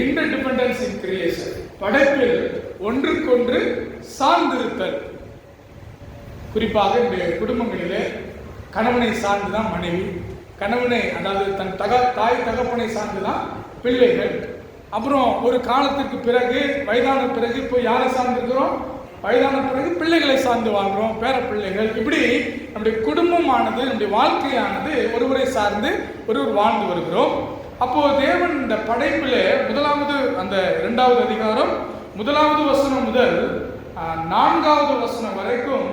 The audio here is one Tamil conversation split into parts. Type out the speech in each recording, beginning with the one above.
இன்டர்டிபெண்டன்ஸ் இன் கிரியேஷன், படைப்பில் ஒன்றுக்கொன்று சார்ந்திருத்தல். குறிப்பாக இந்த குடும்பங்களிலே கணவனை சார்ந்துதான் மனைவி, கணவனை அதாவது தன் தாய் தகப்பனை சார்ந்துதான் பிள்ளைகள். அப்புறம் ஒரு காலத்துக்கு பிறகு வயதான பிறகு இப்போ யாரை சார்ந்திருக்கிறோம்? வயதான பிறகு பிள்ளைகளை சார்ந்து வாழ்கிறோம், பேர பிள்ளைகள். இப்படி நம்முடைய குடும்பமானது, நம்முடைய வாழ்க்கையானது ஒருவரை சார்ந்து ஒருவர் வாழ்ந்து வருகிறோம். அப்போ தேவன் இந்த படைப்பில் முதலாவது அந்த 2வது அதிகாரம் 1வது வசனம் முதல் 4வது வசனம் வரைக்கும்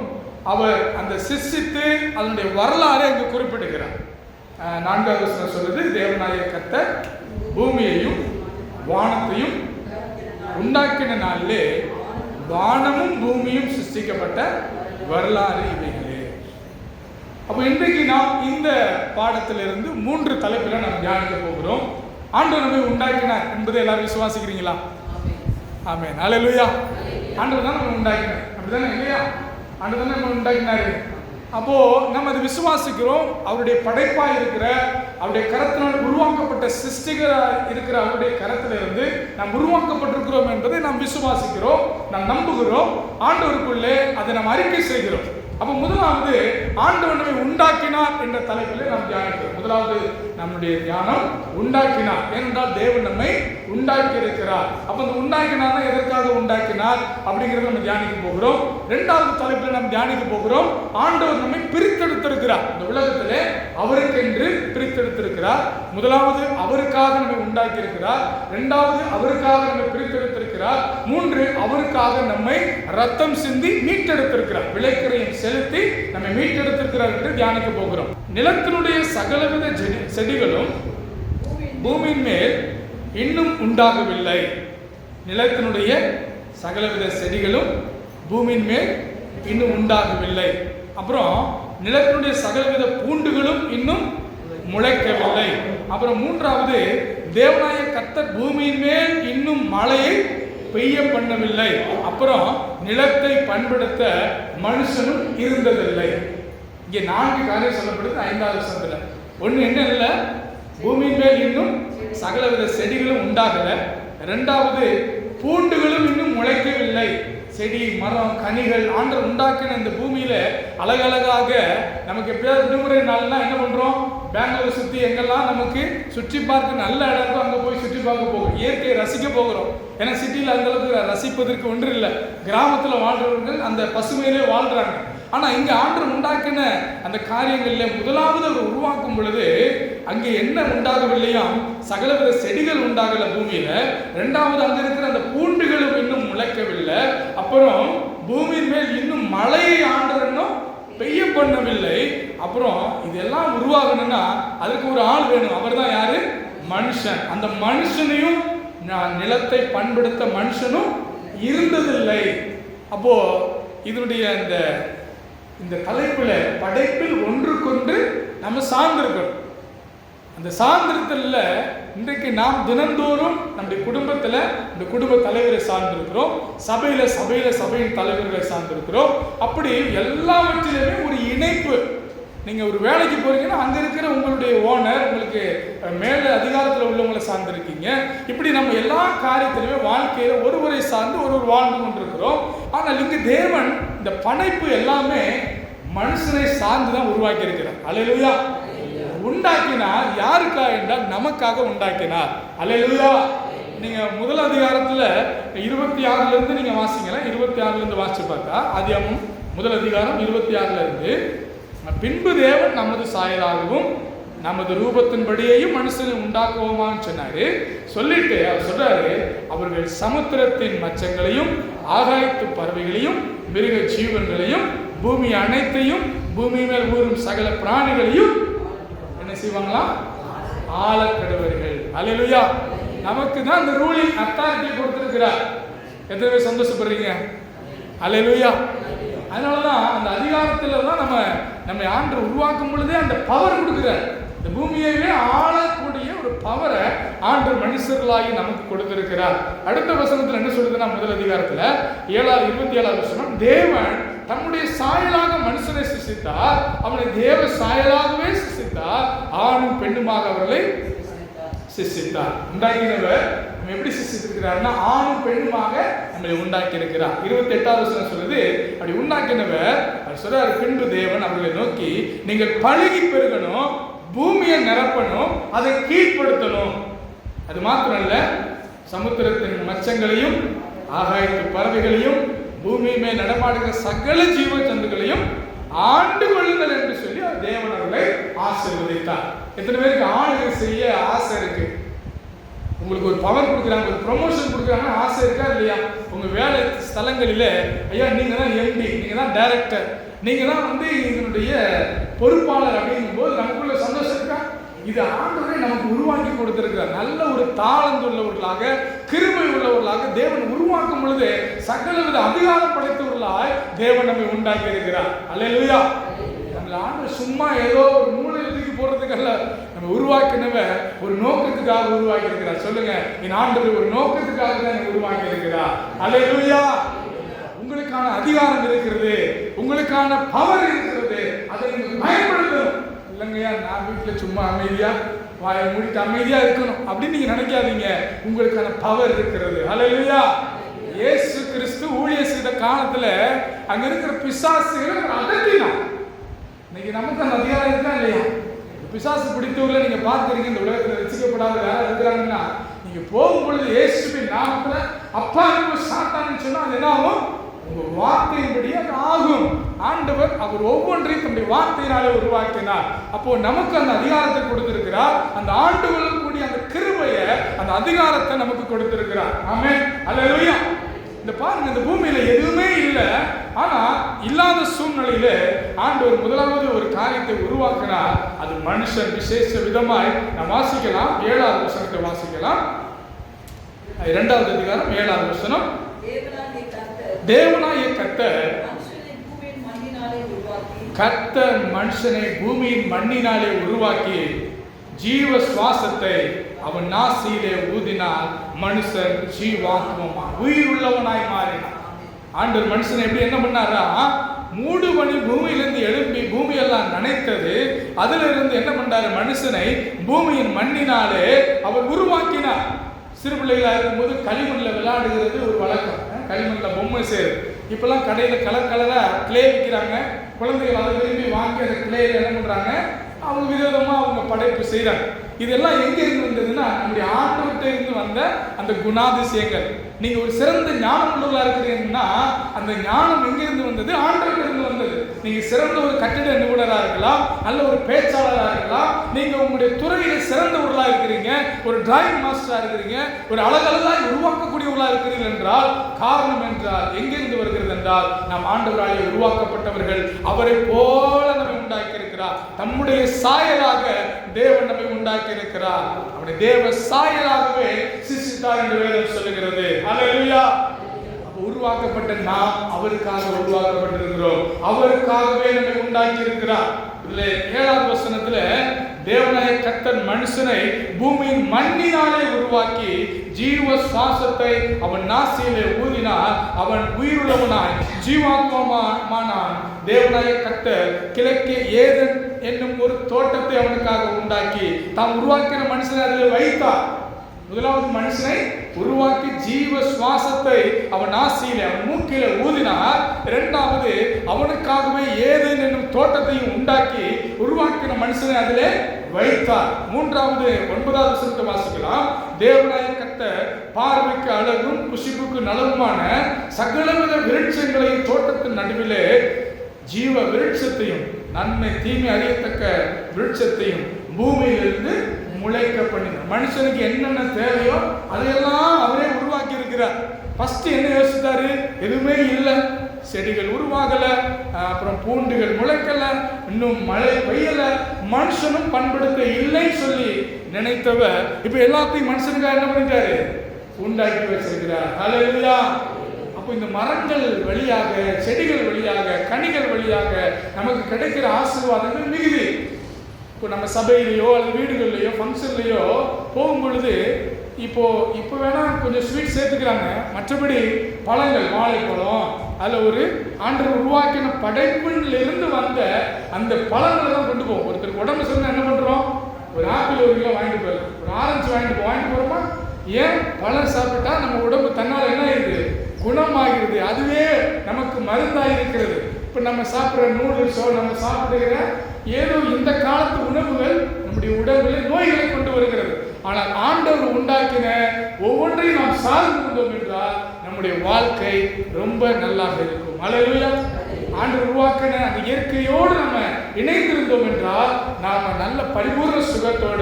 அவர் அந்த சிருஷ்டித்து அதனுடைய வரலாறை அங்கு குறிப்பிடுகிறார். 4வது வசனம் சொல்றது, தேவனாகிய கர்த்தர் பூமியையும் வானத்தையும் உண்டாக்கின நாளிலே வானமும் பூமியும் சிருஷ்டிக்கப்பட்ட வரலாறு இவைகளே. அப்போ இன்றைக்கு நாம் இந்த பாடத்திலிருந்து 3 தலைப்புகளை நாம் தியானிக்க போகிறோம். ஆண்டவர் நம்மை உண்டாக்கினார் என்பதை எல்லாரும் விசுவாசிக்கிறீங்களா? ஆமென், அல்லேலூயா. ஆண்டவர் தான் நம்ம உண்டாக்கினார், அப்படிதானே இல்லையா? ஆண்டவர் தான் நம்ம உண்டாக்கினாரு. அப்போ நம்ம அதை விசுவாசிக்கிறோம். அவருடைய படைப்பாக இருக்கிற, அவருடைய கரத்தினால் உருவாக்கப்பட்ட சிருஷ்டிகராக இருக்கிற அவருடைய கரத்திலிருந்து நாம் உருவாக்கப்பட்டிருக்கிறோம் என்பதை நாம் விசுவாசிக்கிறோம், நாம் நம்புகிறோம். ஆண்டவருக்குள்ளே அதை நாம் அறிக்கை செய்கிறோம். அப்போ முதலாவது ஆண்டவர் நம்மை உண்டாக்கினார் என்ற தலைப்பில் நாம் தியானிக்கிறோம். முதலாவது நம்முடைய தியானம் உண்டாக்கினார். ஏனென்றால் தேவன் நம்மை உண்டாக்கி இருக்கிறார். அப்போ இந்த உண்டாக்கினார்னா எதற்காக உண்டாக்கினார் அப்படிங்கிறத நம்ம தியானிக்க போகிறோம். 2வது தலைப்பில் நாம் தியானிக்க போகிறோம், ஆண்டவர் நம்மை பிரித்தெடுத்திருக்கிறார். இந்த உலகத்திலே அவருக்கென்று பிரித்தெடுத்திருக்கிறார். முதலாவது அவருக்காக நம்மை உண்டாக்கி இருக்கிறார், 2வது அவருக்காக நம்மை பிரித்தெடுத்திருக்கிறார், 3 அவருக்காக நம்மை ரத்தம் சிந்தி மீட்டெடுத்திருக்கிறார், விலைக்கரையும் செலுத்தி நம்மை மீட்டெடுத்திருக்கிறார் என்று தியானிக்க போகிறோம். நிலத்தினுடைய சகலவித செடிகளும் பூமியின் மேல் இன்னும் உண்டாகவில்லை. நிலத்தினுடைய சகலவித செடிகளும் பூமியின் மேல் இன்னும் உண்டாகவில்லை. அப்புறம் நிலத்தினுடைய சகலவித பூண்டுகளும் இன்னும் முளைக்கவில்லை. அப்புறம் 3வது தேவனாகிய கர்த்தர் பூமியின் மேல் இன்னும் மழையை பெய்ய பண்ணவில்லை. அப்புறம் நிலத்தை பண்படுத்த மனுஷனும் இருந்ததில்லை. இங்கே 4 காரியம் சொல்லப்படுது 5வது வசனத்துல. ஒன்று என்ன இல்லை, பூமியின் மேல் இன்னும் சகலவித செடிகளும் உண்டாகல. 2வது பூண்டுகளும் இன்னும் முளைக்கவில்லை. செடி, மரம், கனிகள் ஆண்டவர் உண்டாக்கின இந்த பூமியில அழகழகாக நமக்கு எப்பயாவது விடுமுறை நாள்னா என்ன பண்றோம்? பெங்களூர் சுற்றி எங்கெல்லாம் நமக்கு சுற்றி பார்க்க நல்ல இடம் இருக்கோ அங்கே போய் சுற்றி பார்க்க போகிறோம், இயற்கையை ரசிக்க போகிறோம். ஏன்னா சிட்டியில் அந்த அளவுக்கு ரசிப்பதற்கு ஒன்று இல்லை. கிராமத்தில் வாழ்றவர்கள் அந்த பசுமையிலே வாழ்றாங்க. ஆனால் இங்கே ஆண்டவர் உண்டாக்கின அந்த காரியங்களில் முதலாவது அவர் உருவாக்கும் பொழுது அங்கே என்ன உண்டாகவில்லையாம்? சகலவித செடிகள் உண்டாகல பூமியில. 2வது அங்கே இருக்கிற அந்த பூண்டுகளும் இன்னும் முளைக்கவில்லை. அப்புறம் பூமியின் மேல் இன்னும் மழையை ஆண்டவர் இன்னும் பெய்ய பண்ணவில்லை. அப்புறம் இதெல்லாம் உருவாகணும்னா அதுக்கு ஒரு ஆள் வேணும். அவர் தான் யாரு? மனுஷன். அந்த மனுஷனையும் நிலத்தை பண்படுத்த மனுஷனும் இருந்ததில்லை. அப்போ இதனுடைய இந்த தலைப்புல படைப்பில் ஒன்றுக்கொன்று நம்ம சார்ந்திருக்கிறோம். அந்த சார்ந்திருத்தல்ல இன்றைக்கு நாம் தினந்தோறும் நம்முடைய குடும்பத்தில் இந்த குடும்ப தலைவரை சார்ந்திருக்கிறோம், சபையின் தலைவர்களை சார்ந்திருக்கிறோம். அப்படி எல்லாவற்றிலுமே ஒரு இணைப்பு. நீங்கள் ஒரு வேலைக்கு போறீங்கன்னா அங்கே இருக்கிற உங்களுடைய ஓனர், உங்களுக்கு மேலே அதிகாரத்தில் உள்ளவங்களை சார்ந்திருக்கீங்க. இப்படி நம்ம எல்லா காரியத்திலுமே வாழ்க்கையில் ஒருவரை சார்ந்து ஒருவர் வாழ்ந்து கொண்டிருக்கிறோம். ஆனால் இங்கு தேவன் இந்த படைப்பு எல்லாமே மனுஷனை சார்ந்து தான் உருவாக்கி இருக்கிறார். அல்லேலூயா. உண்டாக்கினார் யாருக்காக என்றால் நமக்காக உண்டாக்கினார். அல்லேலூயா. நீங்க முதல் அதிகாரத்தில் 26 நீங்க வாசிங்களா, 26 வாசிச்சு பார்த்தா ஆதியாகமம் முதல் அதிகாரம் 26 பின்பு தேவன் நமது சாயலாகவும் நமது ரூபத்தின்படியையும் மனுஷனை உண்டாக்குவோமான்னு சொன்னாரு. சொல்லிட்டு அவர் சொல்றாரு, அவர்கள் சமுத்திரத்தின் மச்சங்களையும் ஆகாயத்து பறவைகளையும் மிருக ஜீவன்களையும் பூமி அனைத்தையும் பூமி மேல் ஊறும் சகல பிராணிகளையும் என்ன செய்வாங்களா? ஆளக்கடவர்கள். அல்லேலூயா. நமக்கு தான் இந்த ரூலிங் அத்தாரிட்டி கொடுத்திருக்கிறார். எத்தனை பேர் சந்தோஷப்படுறீங்க? அல்லேலூயா. அதனாலதான் அந்த அதிகாரத்துல தான் நம்ம ஆண்டவர் உருவாக்கும் பொழுதே அந்த பவர் கொடுக்கிறார். இந்த பூமியவே ஆளக்கூடிய ஒரு பவரை ஆண்டவர் மனுஷர்களாகி நமக்கு கொடுத்திருக்கிறார். அடுத்த வசனத்துல என்ன சொல்லுதுன்னா, முதல் அதிகாரத்துல 27 வசனம், தேவன் தம்முடைய சாயலாக மனுஷனை சிருஷ்டித்தார், அவனை தேவ சாயலாகவே சிருஷ்டித்தார், ஆணும் பெண்ணுமாக அவர்களை சிருஷ்டித்தார். உண்டாக்கினவர் நம்ம எப்படி சிருஷ்டித்திருக்கிறார்னா ஆணும் பெண்ணுமாக நம்மளை உண்டாக்கி இருக்கிறார். 28வது வசனம் சொல்லுது, அப்படி உண்டாக்கினவர் அவர் சொல்றாரு, பின்பு தேவன் அவர்களை நோக்கி, நீங்கள் பழுகி பெருகணும், பூமியை நிரப்பணும், அதை கீழ்ப்படுத்தணும். அது மாத்திரமல்ல, சமுத்திரத்தின் மச்சங்களையும் ஆகாயத்து பறவைகளையும் பூமியுமே நடமாடுகிற சகல ஜீவ ஜந்துக்களையும் ஆண்டு கொள்ளுங்கள் என்று சொல்லி தேவன் அவர்களை ஆசீர்வதித்தார். எத்தனை பேருக்கு ஆளுகை செய்ய ஆசை இருக்கு? உங்களுக்கு ஒரு பவர் கொடுக்குறாங்க, ஒரு ப்ரொமோஷன் கொடுக்குறாங்க, ஆசை இருக்கா இல்லையா? உங்க வேலை ஸ்தலங்களில், ஐயா நீங்க தான் எம்டி, நீங்க தான் டைரக்டர், நீங்க தான் இதனுடைய பொறுப்பாளர் அப்படிங்கும் போது நமக்குள்ள சந்தோஷம் இருக்கா? இது ஆண்டவரே நமக்கு உருவாக்கி கொடுத்திருக்கிறார். நல்ல ஒரு தாளந்து உள்ளவர்களாக, கிருபை உள்ளவர்களாக தேவன் உருவாக்கும் பொழுது சகலவித அதிகாரம் படைத்தவர்களாய் தேவன் நம்மை உண்டாக்கி இருக்கிறார். அல்லேலூயா. நம்மள ஆண்டவர் சும்மா ஏதோ ஒரு மூலையில் தூக்கி போடுறதுக்கல்ல, நம்ம உருவாக்கினவ ஒரு நோக்கத்துக்காக உருவாக்கி இருக்கிறார். சொல்லுங்க, என் ஆண்டவர் ஒரு நோக்கத்துக்காக தான் உருவாக்கி இருக்கிறார். அல்லேலூயா. உங்களுக்கான அதிகாரம் இருக்கிறது, உங்களுக்கான பவர் இருக்கிறது, அதை நீங்கள் பயன்படுத்தணும். இல்லைங்கய்யா, நான் வீட்டில் சும்மா அமைதியா வாயை மூடிட்டு அமைதியா இருக்கணும் அப்படின்னு நீங்க நினைக்காதீங்க. உங்களுக்கான பவர் இருக்கிறது. அல்லேலூயா. இயேசு கிறிஸ்து ஊழியம் செய்த காலத்துல அங்க இருக்கிற பிசாசுகளை அதட்டினான். இன்னைக்கு நமக்கு அந்த அதிகாரம் இருக்கா இல்லையா? பிசாசு பிடித்தவர்களை நீங்க பார்க்கிறீங்க, இந்த உலகத்துல ரசிக்கப்படாத வேற இருக்கிறாங்கன்னா, நீங்க போகும் பொழுது இயேசுவின் நாமத்துல அப்பா சாத்தான்னு சொன்னா அது என்ன ஆகும்? உங்க வார்த்தையின்படி அது ஆகும். ஆண்டவர் அவர் ஒவ்வொன்றையும் தன்னுடைய வார்த்தையினாலே உருவாக்கினார். அப்போ நமக்கு அந்த அதிகாரத்தை கொடுத்திருக்கிறார். அந்த ஆண்டு கொள்ளக்கூடிய அந்த கிருபையை, அந்த அதிகாரத்தை நமக்கு கொடுத்திருக்கிறார். ஆமென். அல்லேலூயா. இந்த பாருங்க, இந்த பூமியில எதுவுமே இல்லை, ஆனா இல்லாத சூழ்நிலையில ஆண்டவர் முதலாவது ஒரு காரியத்தை உருவாக்கினார். அது மனுஷன் விசேஷ விதமாய் நாம் வாசிக்கலாம். 7வது வசனத்தை வாசிக்கலாம். 2வது அதிகாரம் 7வது வசனம். தேவனாகிய கர்த்தர் மனுஷனை பூமியின் மண்ணினாலே உருவாக்கி ஜீவ சுவாசத்தை அவன் நாசியிலே ஊதினால் மனுஷன் ஜீவாத்மமா உயிர் உள்ளவனாய் மாறினான். ஆண்டவர் மனுஷனை எப்படி என்ன பண்ணாரா? மூடு பனி பூமியிலிருந்து எழுப்பி பூமியெல்லாம் நனைத்தது. அதுல இருந்து என்ன பண்றாரு? மனுஷனை பூமியின் மண்ணினாலே அவர் உருவாக்கினார். சிறு பிள்ளைகளாக இருக்கும்போது களிமண்ணில் விளையாடுகிறது ஒரு வழக்கம். களிமண்ணில் பொம்மை சேரு. இப்பெல்லாம் கடையில் கலர் கலராக கிளே விற்கிறாங்க. குழந்தைகள் அதை விரும்பி வாங்கி அந்த கிளேயில் என்ன பண்ணுறாங்க? அவங்க விதவிதமாக அவங்க படைப்பு செய்கிறாங்க. இதெல்லாம் எங்கே இருந்து வந்ததுன்னா, நம்முடைய ஆண்டவர்கிட்ட இருந்து வந்த அந்த குணாதிசயங்கள். நீங்கள் ஒரு சிறந்த ஞானம் உள்ளவர்களாக இருக்கிறீங்கன்னா அந்த ஞானம் எங்கிருந்து வந்தது? ஆண்டவர்கிட்ட இருந்து வந்தது. நீங்கள் சிறந்த ஒரு கட்டிட நிபுணராக இருக்கலாம், நல்ல ஒரு பேச்சாளராக இருக்கலாம், நீங்கள் உங்களுடைய துறையில் சிறந்தவர்களாக இருக்கிறீங்க, ஒரு டிராயிங் மாஸ்டராக இருக்கிறீங்க, ஒரு அழகழகாய் உருவாக்கக்கூடியவர்களாக இருக்கிறீர்கள் என்றால் காரணம் என்றால் எங்கிருந்து வருகிறது என்றால், நாம் ஆண்டவராலே உருவாக்கப்பட்டவர்கள். அவரை போல நம்மை உண்டாக்கி இருக்கிறார். நம்முடைய சாயலாக தேவன் நம்மை உண்டாக்கி இருக்கிறார். அவருடைய தேவ சாயலாகவே சிருஷ்டித்தார் என்று வேதம் சொல்லுகிறது. அல்லேலூயா. உருவாக்கப்பட்ட நாம் அவருக்காக உருவாக்கப்பட்டிருக்கிறோம். அவருக்காகவே நம்மை உண்டாக்கி இருக்கிறார். இதுல 7வது வசனத்துல தேவனாகிய கர்த்தர் மனுஷனை பூமியின் மண்ணினாலே உருவாக்கி ஜீவ சுவாசத்தை அவன் நாசியிலே ஊதினார். அவன் உயிருள்ளவனாய் ஜீவாத்மானான். தேவனாகிய கர்த்தர் கிழக்கே ஏதேன் என்னும் ஒரு தோட்டத்தை அவனுக்காக உண்டாக்கி தாம் உருவாக்கின மனுஷனை அதில் வைத்தார். முதலாவது மனுஷனை உருவாக்கி ஜீவ சுவாசத்தை அவன் நாசியிலே அவன் மூக்கிலே ஊதினார். 2வது அவனுக்காகவே ஏதேன் என்னும் தோட்டத்தையும் உண்டாக்கி உருவாக்கின மனுஷனை அதிலே வைத்தார். 3வது 9வது வசனத்தை வாசிக்கலாம். தேவனாகிய கர்த்தர் பார்வைக்கு அழகும் புசிப்புக்கு நலவுமான சகலவித விருட்சங்களையும் தோட்டத்தின் நடுவிலே ஜீவ விருட்சத்தையும் நன்மை தீமை அறியத்தக்க விருட்சத்தையும் பூமியிலிருந்து முளைக்க பண்ணினார். மனுஷனுக்கு என்னென்ன தேவையோ அதையெல்லாம் அவரே உருவாக்கி இருக்கிறார். ஃபர்ஸ்ட் என்ன யோசித்தாரு? எதுவுமே இல்லை, செடிகள் உருவாகல, அப்புறம் பூண்டுகள் முளைக்கல, இன்னும் மழை பெய்யல, மனுஷனும் பண்படுத்த இல்லைன்னு சொல்லி நினைத்தவர் இப்ப எல்லாத்தையும் மனுஷனுக்காக என்ன பண்ணிட்டாரு? உண்டாக்கி வச்சிருக்கிறார். அல்லேலூயா. அப்போ இந்த மரங்கள் வழியாக, செடிகள் வழியாக, கனிகள் வழியாக நமக்கு கிடைக்கிற ஆசீர்வாதங்கள் மிகுதி. இப்போ நம்ம சபையிலையோ அல்லது வீடுகள்லையோ ஃபங்க்ஷன்லையோ போகும் பொழுது இப்போ வேணா கொஞ்சம் ஸ்வீட் சேர்த்துக்கிறாங்க. மற்றபடி பழங்கள், வாழைப்பழம், அதில் ஒரு ஆண்டவர் உருவாக்கின படைப்பிலிருந்து வந்த அந்த பழங்களை தான் கொண்டு போவோம். ஒருத்தருக்கு உடம்பு சரியில்லை என்ன பண்ணுறோம்? ஒரு ஆப்பிள் 1 கிலோ வாங்கிட்டு போயிடலாம், ஒரு ஆரஞ்சு வாங்கிட்டு போகிறோமா? ஏன்? பழம் சாப்பிட்டா நம்ம உடம்பு தன்னால் என்ன ஆயிடுது? குணமாகிறது. அதுவே நமக்கு மருந்தாக இருக்கிறது. இப்போ நம்ம சாப்பிட்ற நூடுல்ஸோ, நம்ம சாப்பிடுகிற ஏதோ இந்த காலத்து உணவுகள் நம்முடைய உடம்பில் நோய்களை கொண்டு வருகிறது. ஆனால் ஆண்டவர் உண்டாக்கின ஒவ்வொன்றையும் நாம் சார்ந்து இருந்தோம் என்றால் நம்முடைய வாழ்க்கை ரொம்ப நல்லாக இருக்கும். அல்லேலூயா. ஆண்டவர் உருவாக்கின அந்த இயற்கையோடு நம்ம இணைந்திருந்தோம் என்றால் நாம நல்ல பரிபூர்ண சுகத்தோட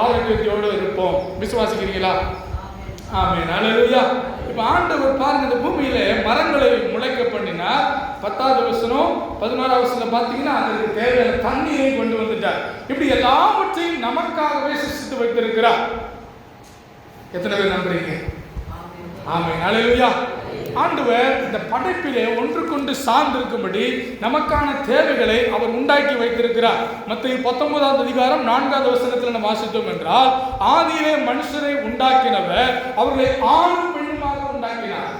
ஆரோக்கியத்தோடு இருப்போம். விசுவாசிக்கிறீங்களா? ஆமென். அல்லேலூயா. இப்ப ஆண்டவர் பாருங்க, இந்த பூமியில மரங்களை முளைக்க பண்ணினா 10வது வசனம் 11வது வசனத்துல பாத்தீங்கன்னா அதற்கு தேவையான தண்ணீரை கொண்டு வந்துட்டார். இப்படி எல்லாவற்றையும் நமக்காகவே சிருஷ்டித்து வைத்திருக்கிறார். எத்தனை பேர் நம்புறீங்க? ஆமென். அல்லேலூயா. ஆண்டவர் இந்த படைப்பிலே ஒன்றுக்கொன்று சார்ந்திருக்கும்படி நமக்கான தேவைகளை அவர் உண்டாக்கி வைத்திருக்கிறார். மத்தேயு 19வது அதிகாரம் 4வது வசனத்தில் நம்ம வாசித்தோம் என்றால், ஆதியிலே மனுஷரை உண்டாக்கினவர் அவர்களை ஆணும் பெண்ணுமாக உண்டாக்கினார்.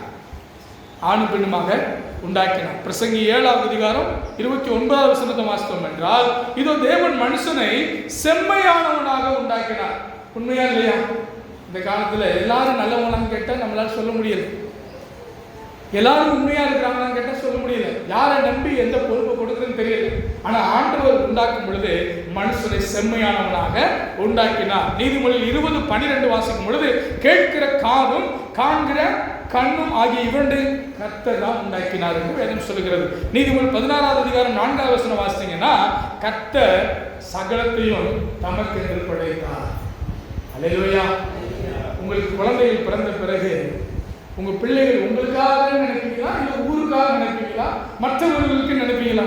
ஆணும் பெண்ணுமாக உண்டாக்கினார். பிரசங்கி 7வது அதிகாரம் 29வது வசனத்தை வாசித்தோம் என்றால், இதோ தேவன் மனுஷனை செம்மையானவனாக உண்டாக்கினார். உண்மையா இல்லையா? இந்த காலத்துல எல்லாரும் நல்லவங்களான்னு கேட்டால் நம்மளால சொல்ல முடியல. எல்லாரும் உண்மையா இருக்கிறாங்களான்னு கேட்டால் சொல்ல முடியல. யாரை நம்பி எந்த பொறுப்பை கொடுக்குறதுன்னு தெரியல. ஆனா ஆண்டவர் உண்டாக்கும் பொழுது மனுஷனை செம்மையானவனாக உண்டாக்கினார். நீதிமொழியில் 20:12 வாசிக்கும் பொழுது, கேட்கிற காதும் காண்கிற கண்ணும் ஆகிய இவண்டு கர்த்தர் தான் உண்டாக்கினார் என்று வேதம் சொல்லுகிறது. நீதிமொழி 16வது அதிகாரம் 4வது வசனம் வாசித்தீங்கன்னா, கர்த்தர் சகலத்தையும் தமக்கு என்று படைத்தார். அல்லேலூயா. உங்களுக்கு குழந்தைகள் பிறந்த பிறகு உங்க பிள்ளைகள் உங்களுக்காக நினைப்பீங்களா, இல்ல ஊருக்காக நினைப்பீங்களா, மற்றவர்களுக்கு நினைப்பீங்களா?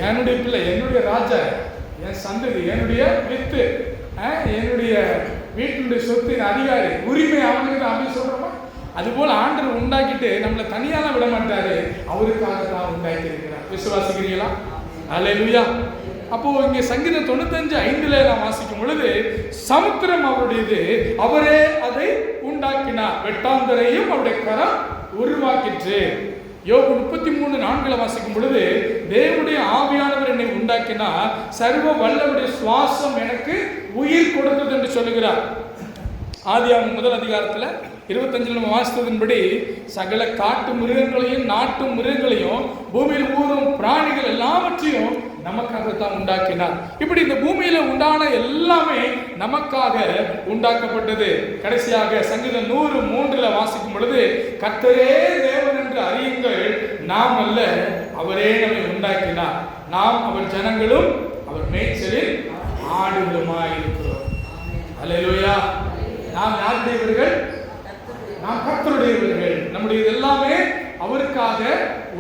என்னுடைய பிள்ளை, என்னுடைய ராஜா, என் சந்ததி, என்னுடைய வித்து, என்னுடைய வீட்டினுடைய சொத்தின் அதிகாரி, உரிமை அவனுக்கு தான் அப்படி சொல்றோமா? அதுபோல ஆண்டவர் உண்டாக்கிட்டு நம்மளை தனியால விட மாட்டாரு, அவருக்காக தான் உண்டாக்கி இருக்கிறார். விசுவாசிக்கிறீங்களா? அல்லேலூயா. அப்போ இங்க சங்கீதம் 95:5 நாம் வாசிக்கும் பொழுது, சமுத்திரம் அவருடையது, அவரே அதை உண்டாக்கினார், வெட்டாந்தரையும் அவருடைய கரம் உருவாக்கிற்று. யோபு 33:4 வாசிக்கும் பொழுது, தேவனுடைய ஆவியானவர் என்னை உண்டாக்கினார், சர்வ வல்லவருடைய சுவாசம் எனக்கு உயிர் கொடுத்தது என்று சொல்லுகிறார். ஆதியாகமம் 1 அதிகாரத்துல 25 நம்ம வாசித்ததின்படி, சகல காட்டு மிருகங்களையும் நாட்டு மிருகங்களையும் பூமியில் ஊறும் பிராணிகள் எல்லாவற்றையும் நமக்காகத்தான் உண்டாக்கினார். இப்படி இந்த பூமியில உண்டான எல்லாமே நமக்காக உண்டாக்கப்பட்டது. கடைசியாக சங்கீதம் 103 வாசிக்கும் பொழுது, கர்த்தரே தேவன் என்று அறியுங்கள், நாம் அல்ல அவரே நம்மை உண்டாக்கினார், நாம் அவர் ஜனங்களும் அவர் மேய்ச்சலில் ஆடுகளுமாய் இருக்கிறோம். அல்லேலூயா. நாம் யாருடையவர்கள்? நாம் கர்த்தருடையவர்கள். நம்முடைய எல்லாமே அவருக்காக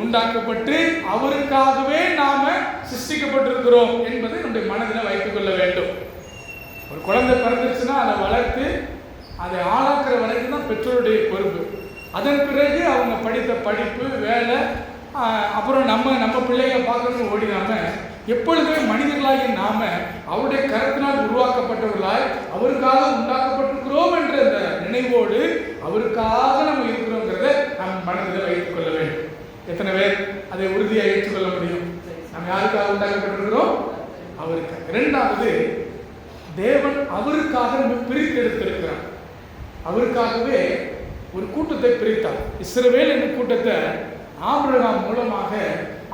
உண்டாக்கப்பட்டு அவருக்காகவே நாம சிருஷ்டிக்கப்பட்டிருக்கிறோம் என்பதை நம்முடைய மனதில் வைத்துக் கொள்ள வேண்டும். ஒரு குழந்தை பிறந்துச்சுன்னா அதை வளர்த்து அதை ஆளாக்குற வரைக்கும் தான் பெற்றோருடைய பொறுப்பு. அதன் பிறகு அவங்க படித்த படிப்பு, வேலை, அப்புறம் நம்ம பிள்ளைகளை பார்க்கணும்னு ஓடினாம எப்பொழுதுமே மனிதர்களாகிய நாம அவருடைய கருத்தினால் உருவாக்கப்பட்டவர்களாய் அவருக்காக உண்டாக்கப்பட்டிருக்கிறோம் என்ற அந்த நினைவோடு அவருக்காக நம்ம இருக்கிறோங்கிறத நம்ம மனதில் வைத்துக் கொள்ள வேண்டும். எத்தனை பேர் அதை உறுதியாக ஏற்றுக்கொள்ள முடியும்? நம்ம யாருக்காக உண்டாக்கப்பட்டிருக்கிறோம்? அவருக்காக. இரண்டாவது, தேவன் அவருக்காக நம்ம பிரித்து எடுத்திருக்கிறார். அவருக்காகவே ஒரு கூட்டத்தை பிரித்தார். இஸ்ரவேல் என்னும் கூட்டத்தை ஆபிரகாம் மூலமாக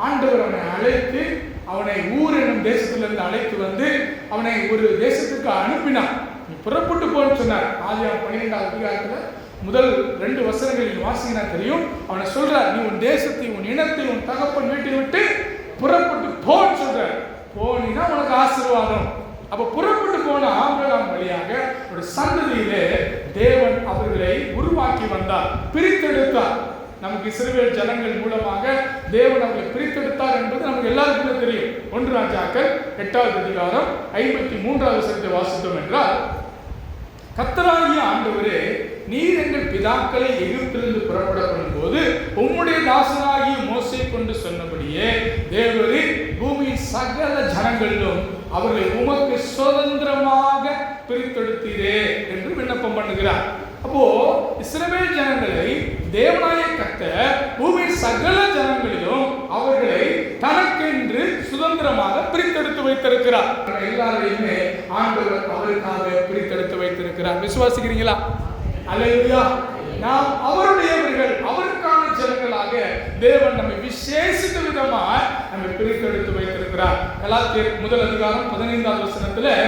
ஆண்டவர் அவனை அழைத்து, அவனை ஊர் என்னும் தேசத்திலிருந்து அழைத்து வந்து அவனை ஒரு தேசத்துக்கு அனுப்பினார். நீ புறப்பட்டு போன்னு சொன்னார். ஆதியாகமம் 12வது அதிகாரத்துல முதல் 2 வசனங்களில் வாசினா தெரியும். அவனை சொல்றார், நீ உன் தேசத்தை, உன் இனத்தை, உன் தகப்பன் வீட்டை விட்டு புறப்பட்டு போன்னு சொல்ற. போனீங்கன்னா உனக்கு ஆசீர்வாதம். அப்ப புறப்பட்டு போன ஆபிரகாம் வழியாக ஒரு சந்ததியிலே தேவன் அவர்களை உருவாக்கி வந்தார், பிரித்தெடுத்தார். நமக்கு இஸ்ரவேல் ஜனங்கள் மூலமாக தேவன் அவர்களை பிரித்தெடுத்தார் என்பது நமக்கு எல்லாருக்குமே தெரியும். 1 ராஜாக்கள் 8வது அதிகாரம் 53வது வசனத்தை வாசித்தோம் என்றால், கர்த்தராகிய ஆண்டவரே, நீர் எங்கள் பிதாக்களை எகிப்திலிருந்து புறப்பட பண்ணும்போது உம்முடைய தாசனாகிய மோசே கொண்டு சொன்னபடியே தேவரீர் பூமியின் சகல ஜனங்களிலும் அவர்களை உமக்கு சுதந்திரமாக பிரித்தெடுத்தீரே என்று விண்ணப்பம் பண்ணுகிறார். அப்போ இஸ்ரவேல் ஜனங்களை தேவனாய கர்த்தர் பூமியின் சகல ஜனங்களிலும் அவர்களை தனக்கென்று சுதந்திர விதமாக பிரித்தெடுத்து வைத்திருக்கிறார். எல்லாரையுமே ஆண்டவர் அவருக்காக பிரித்தெடுத்து வைத்திருக்கிறார். விசுவாசிக்கிறீங்களா? அல்லேலூயா. நாம் அவருடையவர்கள், அவருக்கான ஜனங்களாக தேவன் நம்மை விசேஷித்த விதமாக நம்மை பிரித்தெடுத்து வைத்திருக்கிறார். கலாத்தியர் 1:15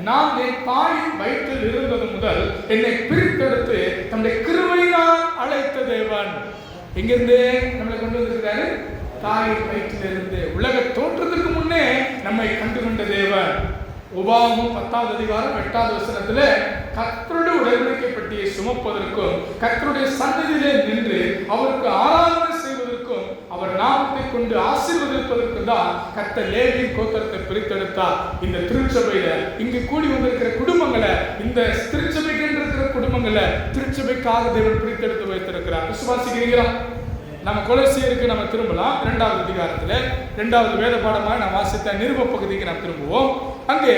நான் என் தாயின் வயிற்றில் இருந்தது முதல் என்னை பிரித்தெடுத்து நம்முடைய கிருபையினால் அழைத்த தேவன். எங்கிருந்து நம்மளை கொண்டு வந்திருக்கிறாரு? தாயின் வயிற்றிலிருந்து. உலக தோற்றத்துக்கு முன்னே நம்மை கண்டு கொண்ட தேவன். உபாகமம் 10:8 கர்த்தருடைய உடன்படிக்கை பெட்டியை சுமப்பதற்கும் கர்த்தருடைய சன்னதியிலே நின்று அவருக்கு ஆராதனை செய்வதற்கும் அவர் நாமத்தை கொண்டு ஆசீர்வதிப்பதற்கும் தான் கர்த்தர் லேவியின் கோத்திரத்தை பிரித்தெடுத்தார். இந்த திருச்சபையில இங்கு கூடி வந்திருக்கிற குடும்பங்களை, இந்த திருச்சபைக்கு இருக்கிற குடும்பங்களை திருச்சபைக்காக தேவன் பிரித்தெடுத்து வைத்திருக்கிறார். விசுவாசிக்கிறீங்களா? நம்ம கொலோசியருக்கு நம்ம திரும்பலாம். 2வது அதிகாரத்தில் 2வது வேத பாடமாக நான் வாசித்த நிருப பகுதிக்கு நாம் திரும்புவோம். அங்கே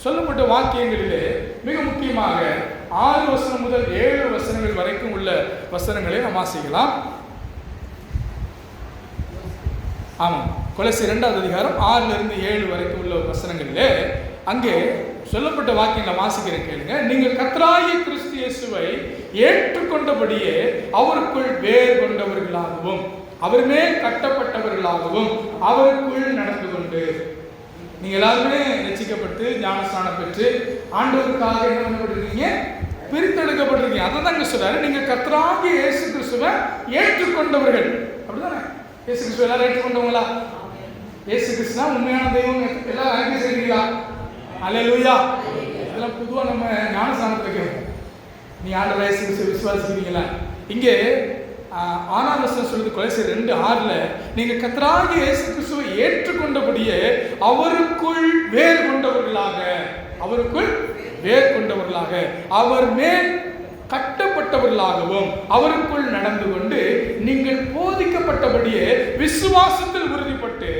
சொல்லப்பட்ட வாக்கியங்களிலே மிக முக்கியமாக 6 வசனம் முதல் 7 வசனங்கள் வரைக்கும் உள்ள வசனங்களை நாம் வாசிக்கலாம். ஆமாம், கொலோசியர் 2வது அதிகாரம் 6-7 வரைக்கும் உள்ள வசனங்களிலே அங்கே சொல்லப்பட்ட வாக்கியங்களை வாசிக்கிறேன், கேளுங்க. நீங்கள் கர்த்தராகிய கிறிஸ்து இயேசுவை ஏற்றுக்கொண்டபடியே அவருக்குள் வேர் கொண்டவர்களாகவும் அவர் மேல் கட்டப்பட்டவர்களாகவும் அவருக்குள் நடந்து கொண்டு. நீங்க எல்லாருமே ரட்சிக்கப்பட்டு ஞானஸ்நானம் பெற்று ஆண்டவருக்காக என்ன பண்ணப்பட்டிருக்கீங்க? பிரித்தெடுக்கப்பட்டிருக்கீங்க. அதை தான் இங்க சொல்றாரு. நீங்க கர்த்தராகிய இயேசு கிறிஸ்துவை ஏற்றுக்கொண்டவர்கள். அப்படிதானே? இயேசு கிறிஸ்துவ எல்லாரும் ஏற்றுக்கொண்டவங்களா? இயேசு கிறிஸ்து தான் உண்மையான தெய்வம். எல்லாரும் அறிக்கை செய்றீங்களா? அல்லேலூயா. இதெல்லாம் பொதுவா நம்ம ஞானஸ்நானத்துல கேட்போம். நீ ஆண்டவர் இயேசு கிறிஸ்துவை விசுவாசிக்கிறீங்களா? இங்கே 6வது வசனம் சொல்லுது, கொலோசியர் 2:6 நீங்க கர்த்தராகிய இயேசு கிறிஸ்துவை ஏற்றுக்கொண்டபடியே அவருக்குள் வேர் கொண்டவர்களாக, அவருக்குள் வேர் கொண்டவர்களாக அவர் மேல் கட்டப்பட்டவர்களாகவும் அவருக்குள் நடந்து கொண்டு நீங்கள் போதிக்கப்பட்டபடியே விசுவாசத்தில் உறுதிப்பட்டு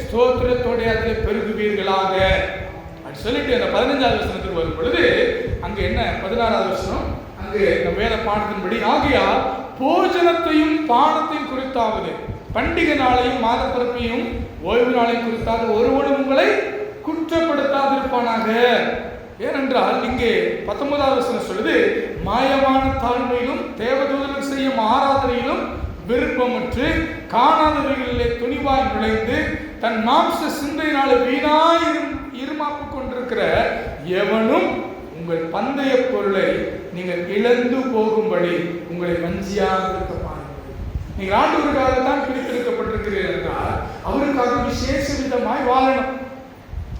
ஸ்தோத்திரத்தோட அதில் பெருகுவீர்களாக சொல்லிட்டு அந்த 15வது வசனத்துக்கு வரும் பொழுது அங்க என்ன 16வது வசனம் அங்கு வேத பாடத்தின்படி ஆகையால் போஜனத்தையும் பானத்தையும் குறித்தாவது பண்டிகை நாளையும் மாத பிறப்பையும் ஓய்வு நாளையும் குறித்தாவது ஒருவனும் உங்களை குற்றப்படுத்தாதிருப்பானாக. ஏனென்றால் இங்கே 19வது வசனம் சொல்லுது, மாயமான தாழ்மையிலும் தேவதூதர்கள் செய்யும் ஆராதனையிலும் விருப்பமற்று காணாதவைகளிலே துணிவாய் நுழைந்து தன் மாம்ச சிந்தையினால வீணாய் இருமாப்பு கொண்டிருக்கிற எவனும் உங்கள் பந்தய பொருளை நீங்கள் இழந்து போகும்படி உங்களை வஞ்சியாக இருக்க பாருங்கள். நீங்கள் ஆண்டவருக்காக தான் பிரித்தெடுக்கப்பட்டிருக்கிறீர்கள் என்றால் அவருக்காக விசேஷ விதமாய் வாழணும்.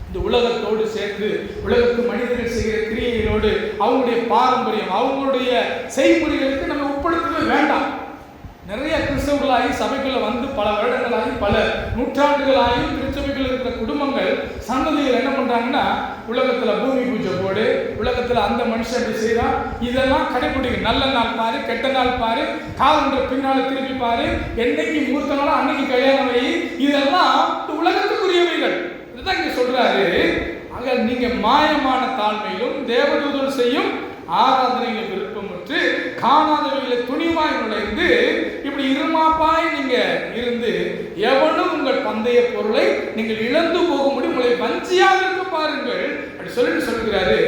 இந்த உலகத்தோடு சேர்ந்து உலகத்து மனிதர்கள் செய்கிற கிரியைகளோடு அவங்களுடைய பாரம்பரியம், அவங்களுடைய செய்முறைகளுக்கு நம்ம உட்படுத்தவே வேண்டாம். நிறைய கிறிஸ்தவர்களாகி சபைக்குள்ள வந்து பல வருடங்களாகி பல நூற்றாண்டுகளாகி திருச்சபைகள் இருக்கிற குடும்பங்கள் சந்ததிகள் என்ன பண்றாங்கன்னா, உலகத்துல பூமி பூஜை போடு, உலகத்துல அந்த மனுஷன் அப்படி செய்யறான், இதெல்லாம் கடைபிடிக்கும். நல்ல நாள் பாரு, கெட்ட நாள் பாரு, காலன்ற பின்னால திருப்பி பாரு, என்னைக்கு முகூர்த்த நாளோ அன்னைக்கு கல்யாணம் வை, இதெல்லாம் உலகத்துக்குரியவைகள். இதுதான் இங்க சொல்றாரு. அங்க நீங்க மாயமான தாழ்மையிலும் தேவதூதர்கள் செய்யும் ஆராதனைகளை விருப்பமுற்று காணாதவைகளை துணிவாய் நுழைந்து இப்படி இருமாப்பாய் நீங்க இருந்து எவனும் உங்கள் பந்தய பொருளை நீங்கள் இழந்து போகும்படி உங்களை வஞ்சியாக இருக்க பாருங்கள் அப்படி சொல்லிட்டு சொல்கிறாரு.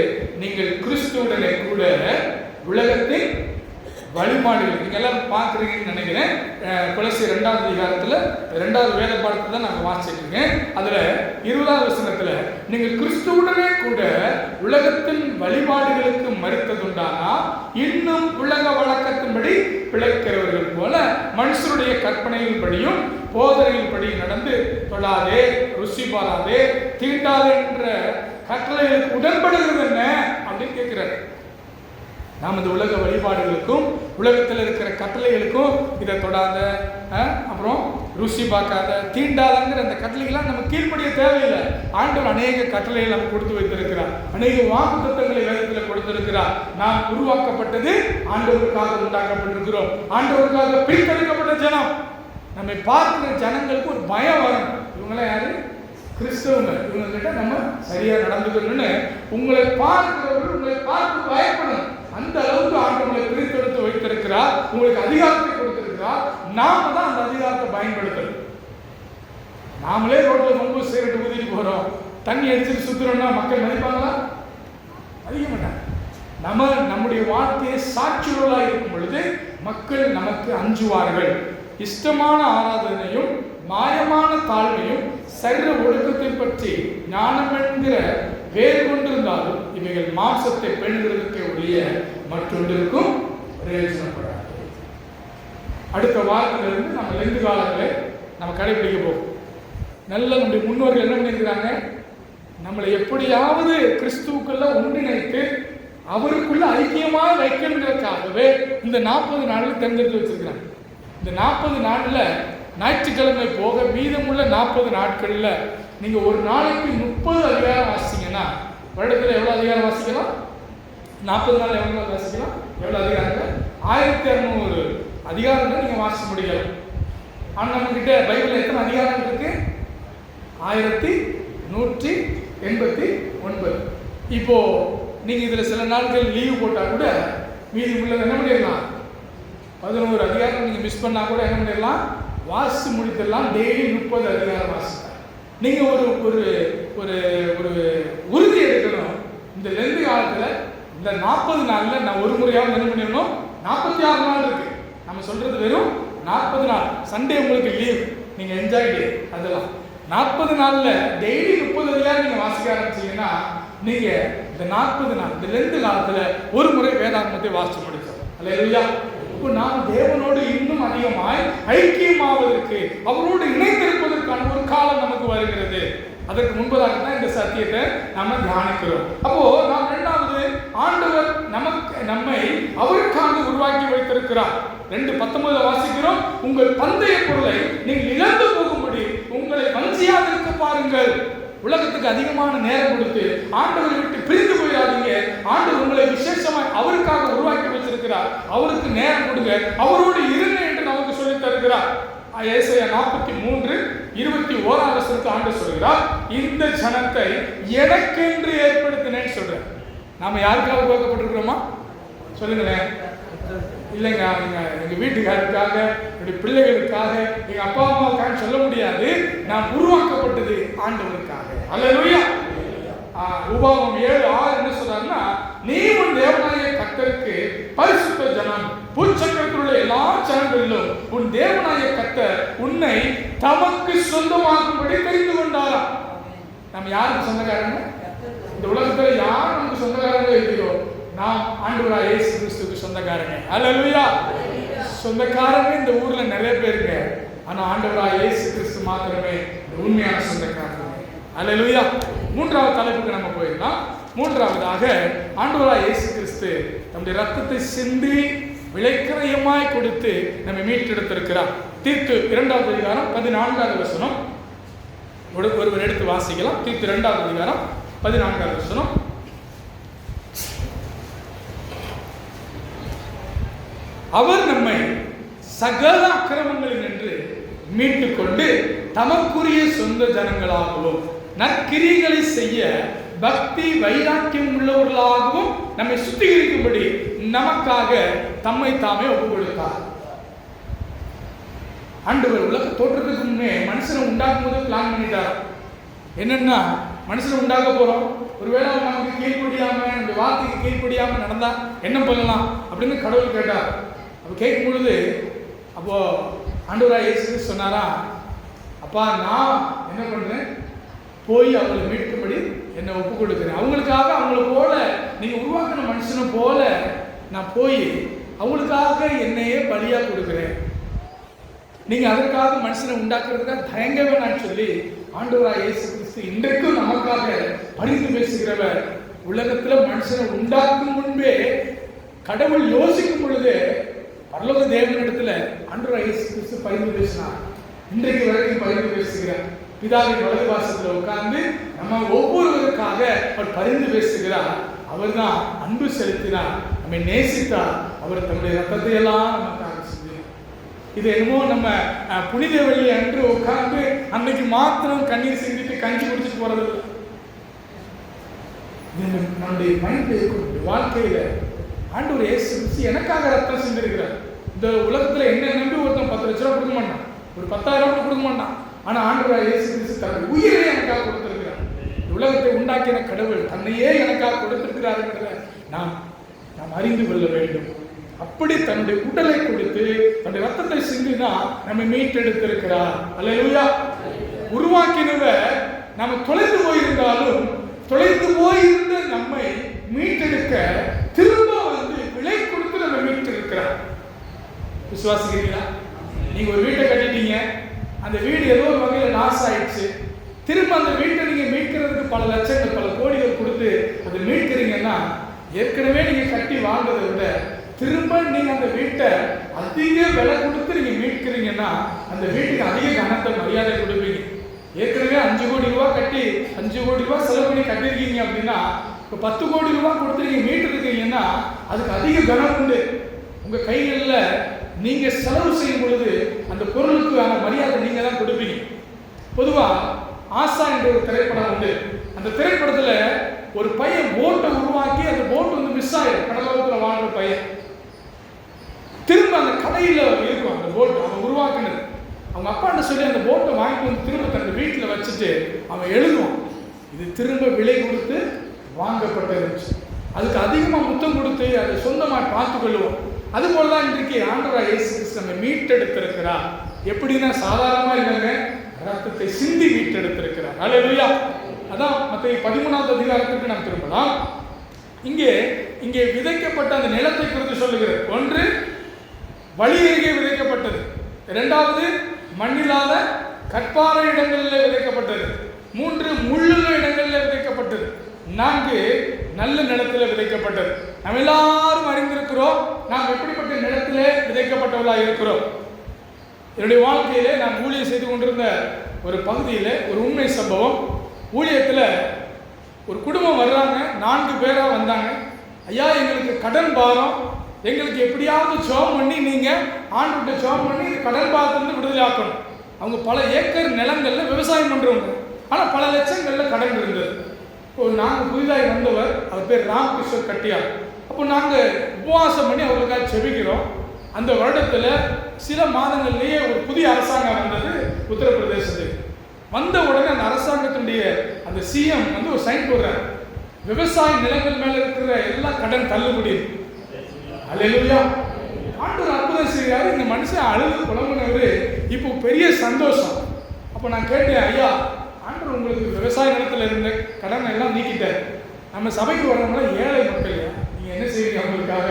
நீங்கள் கிறிஸ்துவுடனே கூட உலகத்தின் வழிபாடுகள் நீங்க எல்லாம் பார்க்குறீங்கன்னு நினைக்கிறேன். கொலோசியர் 2வது அதிகாரத்தில் 2வது வேத பாடத்தை தான் நாங்கள் வாசிச்சுட்டு இருக்கேன். அதுல 20வது வசனத்துல நீங்கள் கிறிஸ்துவுடனே கூட உலகத்தின் வழிபாடுகளுக்கு மறுத்ததுண்டானா இன்னும் உலக வழக்கத்தின்படி பிழைக்கிறவர்கள் போல மனுஷருடைய கற்பனைகள் படியும் போதனைகள் படி நடந்து தொழாதே, ருசி பாராதே, தீண்டாதே என்ற கட்டளைகளுக்கு உடன்படுகிறது என்ன அப்படின்னு கேட்கிறார். நாம் இந்த உலக வழிபாடுகளுக்கும் உலகத்தில் இருக்கிற கட்டளைகளுக்கும் இதை தொடாத, அப்புறம் ருசி பார்க்காத, தீண்டாதங்கிற அந்த கட்டளைகள்லாம் நம்ம கீழ்ப்படிய தேவையில்லை. ஆண்டவர் அநேக கட்டளைகள் நம்ம கொடுத்து வைத்திருக்கிறார், அநேக வாக்குத்தத்தங்களை வேதத்தில் கொடுத்திருக்கிறார். நாம் உருவாக்கப்பட்டது ஆண்டவருக்காக உண்டாக்கப்பட்டிருக்கிறோம், ஆண்டவருக்காக பிரித்தெடுக்கப்பட்ட ஜனம். நம்மை பார்க்கிற ஜனங்களுக்கு ஒரு பயம் வரும், இவங்களாம் யாரு? கிறிஸ்தவங்க, இவங்க கிட்ட நம்ம சரியா நடந்துக்கணும்னு உங்களை பார்க்கிறவர்கள் உங்களை பார்த்து பயப்படணும். அந்த அளவுக்கு ஆண்டவர்களை பிரித்தெடுத்து வைத்திருக்கிறார், உங்களுக்கு அதிகாரத்தை கொடுத்திருக்கிறார். நாம தான் அந்த அதிகாரத்தை பயன்படுத்தணும். நாமளே ரோட்ல ரொம்ப சிகரெட் ஊதிட்டு போறோம், தண்ணி அடிச்சுட்டு சுத்துறோம்னா மக்கள் மதிப்பாங்களா? மதிக்க மாட்டாங்க. நம்முடைய வாழ்க்கையை சாட்சியுள்ளா இருக்கும் பொழுது மக்கள் நமக்கு அஞ்சுவார்கள். இஷ்டமான ஆராதனையும் மாயமான தாழ்மையும் சரீர ஒழுக்கத்தை பற்றி ஞானம் என்கிற வேறு கொண்டிருந்தாலும் இவைகள் மாம்சத்தை பேணுகிறதுக்கு ஒழிய மற்றொன்றிற்கும் பிரயோஜனப்படாது. அடுத்த வாரத்திலிருந்து நம்ம லெந்து காலங்களை நம்ம கடைபிடிக்க போகும். நல்ல நம்முடைய முன்னோர்கள் என்ன பண்ணியிருக்கிறாங்க, நம்மளை எப்படியாவது கிறிஸ்துவுக்குள்ள ஒன்றிணைத்து அவருக்குள்ள ஐக்கியமாக வைக்கணுங்கிறதுக்காகவே இந்த 40 நாளில் தேர்ந்தெடுத்து வச்சிருக்கிறாங்க. இந்த 40 நாளில் ஞாயிற்றுக்கிழமை போக மீதமுள்ள 40 நாட்களில் நீங்கள் ஒரு நாளைக்கு 30 அதிகாரம் வாசிச்சிங்கன்னா வருடத்தில் எவ்வளோ அதிகாரம் வாசிக்கலாம்? 40 நாள் எவ்வளோ வாசிக்கலாம்? எவ்வளோ அதிகாரங்கள்? 1200 அதிகாரங்கள் நீங்கள் வாசிக்க முடியலாம். ஆனால் நம்மக்கிட்ட பைபிள் எத்தனை அதிகாரம் இருக்கு? 1189. இப்போ நீங்கள் இதில் சில நாட்கள் லீவு போட்டால் கூட மீதி உள்ளது என்ன பண்ணிடலாம்? 11 அதிகாரம் நீங்கள் மிஸ் பண்ணால் கூட என்ன பண்ணிடலாம்? வாசித்து முடித்திடலாம். டெய்லி 30 அதிகாரம் வாசிக்கலாம். நீங்கள் ஒரு ஒரு ஒரு ஒரு உறுதி எடுக்கணும். இந்த லெந்து காலத்தில் இந்த 40 நாளில் நான் ஒரு முறையாவது என்ன பண்ணிடணும்? 46 நாள் இருக்கு. நம்ம சொல்றது வெறும் 40 நாள். சண்டே உங்களுக்கு லீவ், நீங்கள் என்ஜாய் டே. அதெல்லாம் 40 நாளில் டெய்லி 30 அதிகாரம் நீங்கள் வாசிக்க ஆரம்பிச்சீங்கன்னா நீங்கள் இந்த 40 நாள் இந்த லெந்து காலத்தில் ஒரு முறை வேதாகமத்தை வாசித்து முடிச்சோம். அல்லேலூயா. இப்போ நாம் தேவனோடு இன்னும் அதிகமாய் ஐக்கியமாவதற்கு, அவரோடு இணைந்திருப்பதற்கான ஒரு காலம் நமக்கு வருகிறது. அதற்கு முன்பதாக தான் இந்த சத்தியத்தை நம்ம தியானிக்கிறோம். அப்போ நாம் இரண்டாவது, ஆண்டவர் நம்மை அவருக்காக உருவாக்கி வைத்திருக்கிறார். 2:19 வாசிக்கிறோம், உங்கள் பந்தய பொருளை நீங்கள் இழந்து போகும்படி உங்களை வஞ்சியாதிருக்க பாருங்கள். உலகத்துக்கு அதிகமான நேரம் கொடுத்து ஆண்டவரை விட்டு பிரிந்து போயிடாதீங்க. ஆண்டவர் உங்களை விசேஷமாய் அவருக்காக உருவாக்கி வச்சிருக்கிறார். அவருக்கு நேரம் கொடுங்க, அவரோடு இருங்க என்று நமக்கு சொல்லி தருகிறார். ஏசாயா 43:21 ஆண்டவர் சொல்கிறார், இந்த ஜனத்தை எனக்கென்று ஏற்படுத்தினேன்னு சொல்றேன். நாம யாருக்காக உருவாக்கப்பட்டிருக்கிறோமா? சொல்லுங்களேன். இல்லைங்க, எங்க வீட்டுக்காரருக்காக, என்னுடைய பிள்ளைகளுக்காக, எங்க அப்பா அம்மாவுக்காக சொல்ல முடியாது. நாம் உருவாக்கப்பட்டது ஆண்டவருக்காக. அல்லேலூயா. உபாகமம் 7:6 என்ன சொல்றாருன்னா, நீ உன் தேவனாகிய கர்த்தருக்கு பரிசுத்த ஜனம், பூச்சக்கரத்தில் உள்ள எல்லா ஜனங்களிலும் உன் தேவனாகிய கர்த்தர் உன்னை தமக்கு சொந்தமாகும்படி தெரிந்து கொண்டாரா. நம்ம யாருக்கு சொந்தக்காரங்க? இந்த உலகத்துல யார் நமக்கு சொந்தக்காரங்க இல்லையோ, நாம் ஆண்டவராகிய இயேசு கிறிஸ்துவுக்கு சொந்தக்காரங்க. அல்லேலூயா. சொந்தக்காரங்க இந்த ஊர்ல நிறைய பேருங்க. ஆனா ஆண்டவராகிய இயேசு கிறிஸ்து மாத்திரமே உண்மையான சொந்தக்காரங்க. அல்லேலூயா. மூன்றாவது தலைப்புக்கு நம்ம போயிடலாம். மூன்றாவதாக, ஆண்டவராகிய இயேசு கிறிஸ்து நம்முடைய ரத்தத்தை சிந்தி விலைக்கிரயமாய் கொடுத்து நம்மை மீட்டெடுத்திருக்கிறார். தீத்து 2வது அதிகாரம் 14வது வசனம் ஒருவர் எடுத்து வாசிக்கலாம். தீத்து 2வது அதிகாரம் 14வது வசனம். அவர் நம்மை சகல அக்கிரமங்களில் நின்று மீட்டுக் கொண்டு தமக்குரிய சொந்த ஜனங்களாகவும் நற்கிரிகளை செய்ய பக்தி வைராக்கியம் உள்ளவர்களாகவும் நம்மை சுத்திகரிக்கும்படி நமக்காக தம்மை தாமே ஒப்புக் கொடுத்தார். ஆண்டவர் உலக தோற்றத்துக்கு முன்னே மனுஷனை உண்டாக்கும் போது பிளான் பண்ணிட்டார். என்னன்னா, மனுஷனை உண்டாக்க போறோம், ஒருவேளை நமக்கு கீழ்ப்படியாம, இந்த வார்த்தைக்கு கீழ்ப்படியாம நடந்தா என்ன பண்ணலாம் அப்படின்னு கடவுள் கேட்டார். அப்போ கேட்கும் பொழுது அப்போ ஆண்டவராகிய இயேசு கிறிஸ்து சொன்னாரா, அப்பா நான் என்ன பண்றேன், போய் அவங்களை மீட்கும்படி என்னை ஒப்பு கொடுக்குறேன். அவங்களுக்காக அவங்கள போல நீங்க உருவாக்கின மனுஷனை போல நான் போய் அவங்களுக்காக என்னையே பலியா கொடுக்குறேன். நீங்க அதற்காக மனுஷனை உண்டாக்குறதுக்காக தயங்க வேணான்னு சொல்லி ஆண்டவராகிய இயேசு கிறிஸ்து இன்றைக்கும் நமக்காக பரிந்து பேசுகிறவர். உலகத்துல மனுஷனை உண்டாக்கும் முன்பே கடவுள் யோசிக்கும் பொழுது பரலோக தேவனிடத்துல ஆண்டவராகிய இயேசு கிறிஸ்து பரிந்து பேசினார். இன்றைக்கு வரைக்கும் பரிந்து பேசுகிறார். பிதாவின் வலது பாசத்துல உட்கார்ந்து நம்ம ஒவ்வொருவருக்காக அவர் பரிந்து பேசுகிறார். அவர் தான் அன்பு செலுத்தினார், நம்மை நேசித்தார். அவர் தன்னுடைய ரத்தத்தை எல்லாம் நமக்காக செஞ்சார். இது என்னமோ நம்ம புனித வெள்ளி அன்று உட்கார்ந்து அன்னைக்கு மாத்திரம் கண்ணீர் சிந்திட்டு கஞ்சி குடிச்சிட்டு போறது. நம்முடைய மைண்ட் வாழ்க்கையில ஆண்டவர் இயேசு கிறிஸ்து எனக்காக ரத்தம் செஞ்சிருக்கிறார். இந்த உலகத்துல என்ன நம்பி ஒருத்தன் 10 லட்ச ரூபா கொடுக்க மாட்டான், ஒரு 10,000 ரூபாய் கொடுக்க மாட்டான். ஆனா ஆண்டவராகிய இயேசு கிறிஸ்து தன்னுடைய உயிரை எனக்காக கொடுத்திருக்கிறார். உலகத்தை உண்டாக்கின கடவுள் தன்னையே எனக்காக கொடுத்திருக்கிறார் நாம் நாம் அறிந்து கொள்ள வேண்டும். அப்படி தன்னுடைய உடலை கொடுத்து தன்னுடைய ரத்தத்தை சிந்திதான் நம்மை மீட்டெடுத்திருக்கிறார். அல்லேலூயா. உருவாக்கினவர் நம்ம தொலைந்து போயிருந்தாலும் தொலைந்து போயிருந்த நம்மை மீட்டெடுக்க திரும்ப விலை கொடுத்து நம்ம மீட்டெடுக்கிறார். விசுவாசிக்கிறீங்களா? நீங்க ஒரு வீட்டை கட்டிட்டீங்க, அந்த வீடு ஏதோ ஒரு வகையில் லாஸ் ஆயிடுச்சு. திரும்ப அந்த வீட்டை நீங்க மீட்கிறதுக்கு பல லட்சங்கள் பல கோடிகள் கொடுத்து அதை மீட்கிறீங்கன்னா, ஏற்கனவே நீங்க கட்டி வாழ்ந்ததை விட திரும்ப நீங்க அந்த வீட்டை அதிக விலை கொடுத்து நீங்க மீட்கிறீங்கன்னா அந்த வீட்டுக்கு அதிக கனத்தை மரியாதை கொடுப்பீங்க. ஏற்கனவே 5 கோடி ரூபாய் கட்டி 5 கோடி ரூபாய் செலவு பண்ணி கட்டிருக்கீங்க அப்படின்னா, இப்போ 10 கோடி ரூபாய் கொடுத்து நீங்க மீட்டு இருக்கீங்கன்னா அதுக்கு அதிக கனம் உண்டு. உங்க கைகளில் நீங்க செலவு செய்யும் பொழுது அந்த பொருளுக்கான மரியாதை நீங்க தான் கொடுப்பீங்க. பொதுவா ஆசா என்ற ஒரு திரைப்படம் உண்டு. அந்த திரைப்படத்துல ஒரு பையன் போட்டை உருவாக்கி அந்த போட் மிஸ் ஆயிடும். கடலோரத்தில் வாழ்ற பையன் திரும்ப அந்த கடையில் இருக்கும் அந்த போட் அவன் உருவாக்குனது. அவங்க அப்பாட்ட சொல்லி அந்த போட்டை வாங்கிட்டு வந்து திரும்ப தன் வீட்டில் வச்சுட்டு அவன் எழுதுவான், இது திரும்ப விலை கொடுத்து வாங்கப்பட்டிருந்துச்சு. அதுக்கு அதிகமாக முத்தம் கொடுத்து அதை சொந்தமாக பார்த்து கொள்வோம். அதுபோல தான் இன்றைக்கு ஆண்டவராகிய இயேசு கிறிஸ்து நம்மை மீட்டெடுத்திருக்கிறார். எப்படின்னா சாதாரணமாக இல்லைங்க, ரத்தத்தை சிந்தி மீட்டெடுத்திருக்கிறார். அல்லேலூயா. அதான் மத்தேயு 13வது அதிகாரத்துக்கு நாம் திரும்பலாம். இங்கே விதைக்கப்பட்ட அந்த நிலத்தை குறித்து சொல்லுகிறது. 1 வழி அருகே விதைக்கப்பட்டது, 2வது மண்ணில்லாத கற்பாறை இடங்களில் விதைக்கப்பட்டது, 3 முள்ளுள்ள இடங்களில் விதைக்கப்பட்டது, 4 நல்ல நிலத்தில் விதைக்கப்பட்டது. நாம் எல்லாரும் அறிந்திருக்கிறோம் நாம் எப்படிப்பட்ட நிலத்திலே விதைக்கப்பட்டவர்களாக இருக்கிறோம். என்னுடைய வாழ்க்கையிலே நான் ஊழியம் செய்து கொண்டிருந்த ஒரு பகுதியில் ஒரு உண்மை சம்பவம். ஊழியத்தில் ஒரு குடும்பம் வர்றாங்க, 4 பேராக வந்தாங்க. ஐயா, எங்களுக்கு கடன் பாரம், எங்களுக்கு எப்படியாவது ஜெபம் பண்ணி நீங்கள் ஆண்டுகிட்ட ஜெபம் பண்ணி கடன் பாரத்திலிருந்து விடுதலை ஆக்கணும். அவங்க பல ஏக்கர் நிலங்களில் விவசாயம் பண்ணுறவங்க, ஆனால் பல லட்சங்களில் கடன் இருந்தது. இப்போ நாங்கள் புதிதாக வந்தவர், அவர் பேர் ராமகிருஷ்ணர் கட்டியார். அப்போ நாங்கள் உபவாசம் பண்ணி அவர்களுக்காக செபிக்கிறோம். அந்த வருடத்தில் சில மாதங்கள்லேயே ஒரு புதிய அரசாங்கம் வந்தது உத்தரப்பிரதேசத்துக்கு. வந்த உடனே அந்த அரசாங்கத்தினுடைய அந்த சிஎம் ஒரு சைன் போடுறார், விவசாய நிலங்கள் மேலே இருக்கிற எல்லா கடன் தள்ளுபடி. அல்லேலூயா. ஆண்டவர் அற்புதம் செய்கிறாரு. இந்த மனுஷன் அழுது புலம்புனவர் இப்போ பெரிய சந்தோஷம். அப்போ நான் கேட்டேன், ஐயா, ஆண்டவர் உங்களுக்கு விவசாய நிலத்தில் இருந்த கடனை எல்லாம் நீக்கிட்டார், நம்ம சபைக்கு வரவங்கள ஏழை மக்கள், நீங்கள் என்ன செய்வீங்க அவங்களுக்காக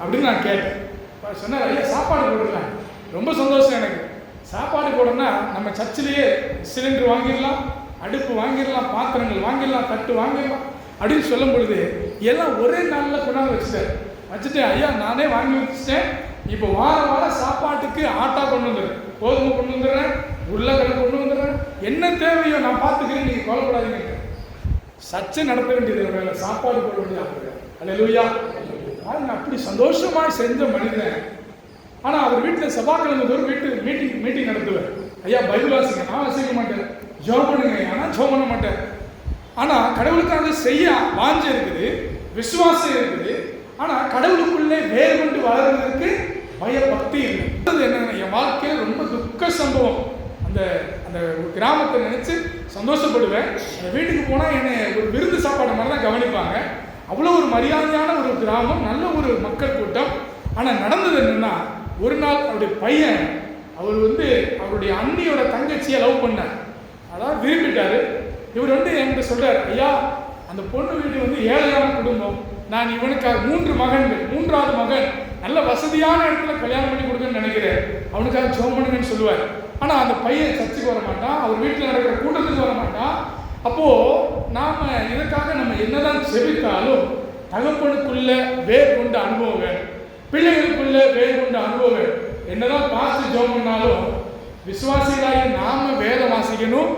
அப்படின்னு நான் கேட்டேன். சொன்னார், ஐயா சாப்பாடு போடலாம். ரொம்ப சந்தோஷம் எனக்கு. சாப்பாடு போடணும்னா நம்ம சர்ச்சிலேயே சிலிண்டர் வாங்கிடலாம், அடுப்பு வாங்கிடலாம், பாத்திரங்கள் வாங்கிடலாம், தட்டு வாங்கிடலாம் அப்படின்னு சொல்லும் பொழுது எல்லாம் ஒரே நாளில் கொண்டாந்து வச்சுட்டு, ஐயா நானே வாங்கி வச்சுட்டேன், இப்போ வாரம் சாப்பாட்டுக்கு ஆட்டா கொண்டு வந்துடுறேன், கோதுமை கொண்டு வந்துடுறேன், உருளைக்கிழங்கு கொண்டு வந்துடுறேன், என்ன தேவையோ நான் பார்த்துக்கிறேன், நீங்கள் கவலைப்படாதீங்க. சர்ச்சை நடத்த வேண்டியது, சாப்பாடு போட வேண்டியது. அல்லேலூயா. நான் அப்படி சந்தோஷமாக செஞ்ச மனிதன். ஆனால் அவர் வீட்டில் செவ்வாய்க்கிழமை ஒரு மீட்டிங் நடத்துவார். ஐயா பைபிள் வாசிங்க, நான் வாசிக்க மாட்டேன், ஜெபம் பண்ணுங்க, ஆனால் ஜெபம் பண்ண மாட்டேன். ஆனால் கடவுளுக்காக செய்ய வாஞ்சை இருக்குது, விசுவாசம் இருக்குது. ஆனால் கடவுளுக்குள்ளே வேறு கொண்டு வளர்வதற்கு பயபக்தி இல்லை. என்னன்னா, என் வாழ்க்கையில் ரொம்ப துக்க சம்பவம். அந்த அந்த கிராமத்தை நினச்சி சந்தோஷப்படுவேன். அந்த வீட்டுக்கு போனால் என்னை ஒரு விருந்து சாப்பாடு மாதிரி தான் கவனிப்பாங்க. அவ்வளோ ஒரு மரியாதையான ஒரு கிராமம், நல்ல ஒரு மக்கள் கூட்டம். ஆனால் நடந்தது என்னன்னா, ஒரு நாள் அவருடைய பையன் அவர் அவருடைய அண்ணியோட தங்கச்சியை லவ் பண்ணார், அதாவது விரும்பிட்டாரு. இவர் என்கிட்ட சொல்றாரு, ஐயா அந்த பொண்ணு வீடு ஏழையான குடும்பம், நான் இவனுக்காக 3 மகன்கள், 3வது மகன் நல்ல வசதியான இடத்துல கல்யாணம் பண்ணி கொடுக்கணும்னு நினைக்கிறேன், அவனுக்காக ஜெபம் பண்ணுங்கன்னு சொல்லுவார். ஆனால் அந்த பையன் சர்ச்சுக்கு வர மாட்டான், அவர் வீட்டில் நடக்கிற கூட்டத்துக்கு வர மாட்டான். அப்போது நாம் இதற்காக நம்ம என்னதான் செபித்தாலும் தகப்பனுக்குள்ள வேர் கொண்ட அனுபவம் வேணும், பிள்ளைகளுக்குள்ள வேர் கொண்ட அனுபவம் வேணும். என்னதான் பார்த்து ஜெபம் பண்ணாலும் விசுவாசிகளாகி நாம வேதம் வாசிக்கணும்,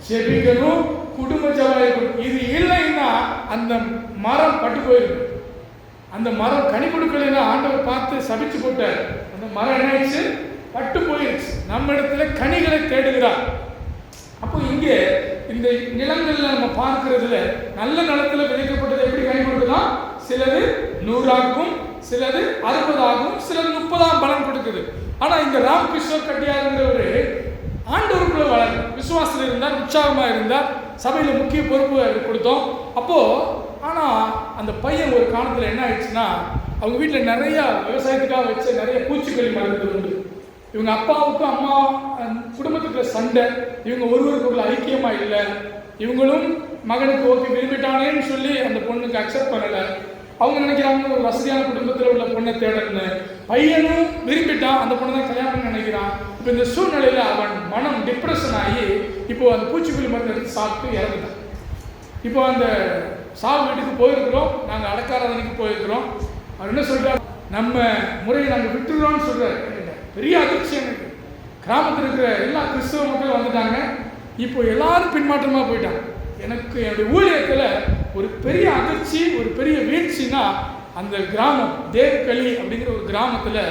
ஜெபிக்கணும், குடும்ப ஜெபம். இது இல்லைன்னா அந்த மரம் பட்டு போயிருக்கு. அந்த மரம் கனி கொடுக்கலைன்னா ஆண்டவர் பார்த்து சபிச்சு போட்டார். அந்த மரம் என்ன ஆயிடுச்சு? பட்டு போயிடுச்சு. நம்ம இடத்துல கனிகளை தேடுகிறார். அப்போ இங்கே இந்த நிலங்கள்ல நம்ம பார்க்கிறதுல நல்ல நிலத்துல விதைக்கப்பட்டது எப்படி கனி கொடுக்குதான்? சிலது 100ஆகும், சிலது 60ஆகும், சிலது 30ஆம் பலன் கொடுக்குது. ஆனா இந்த ராமகிருஷ்ணர் கட்டியாருங்கிறவரு ஆண்டவருக்குள்ள வளரணும். விசுவாசத்தில் இருந்தால், உற்சாகமாக இருந்தால், சபையில் முக்கிய பொறுப்பு கொடுத்தோம். அப்போது ஆனால் அந்த பையன் ஒரு காலத்தில் என்ன ஆயிடுச்சுன்னா, அவங்க வீட்டில் நிறையா விவசாயத்துக்காக வச்ச நிறைய பூச்சிக்கொல்லி மருந்து உண்டு. இவங்க அப்பாவுக்கும் அம்மா குடும்பத்துக்குள்ள சண்டை, இவங்க ஒருவருக்குள்ள ஐக்கியமாக இல்லை. இவங்களும் மகனுக்கு ஓகே விரும்பிட்டானேன்னு சொல்லி அந்த பொண்ணுக்கு அக்செப்ட் பண்ணலை. அவங்க நினைக்கிறாங்க ஒரு வசதியான குடும்பத்தில் உள்ள பொண்ணை தேடணும்னு. பையனும் விரும்பிட்டான், அந்த பொண்ணை தான் கல்யாணம் நினைக்கிறான். இப்போ இந்த சூழ்நிலையில் அவன் மனம் டிப்ரெஷன் ஆகி இப்போ அந்த பூச்சிக்கொல்லி மருந்து எடுத்து சாப்பிட்டு இறந்துட்டான். இப்போ அந்த சாவு வீட்டுக்கு போயிருக்கிறோம், நாங்கள் அடக்காராதனைக்கு போயிருக்கிறோம். அவர் என்ன சொல்கிறார், நம்ம முறையை நாங்கள் விட்டுடுறோம்னு சொல்கிறார். பெரிய அதிர்ச்சி எனக்கு. கிராமத்தில் இருக்கிற எல்லா கிறிஸ்தவ மக்களும் வந்துட்டாங்க. இப்போ எல்லாரும் பின்மாற்றமாக போயிட்டாங்க. எனக்கு என்னுடைய ஊழியத்தில் ஒரு பெரிய அதிர்ச்சி, ஒரு பெரிய வீழ்ச்சின்னா, அந்த கிராமம் தேவ்கலி அப்படிங்கிற ஒரு கிராமத்தில்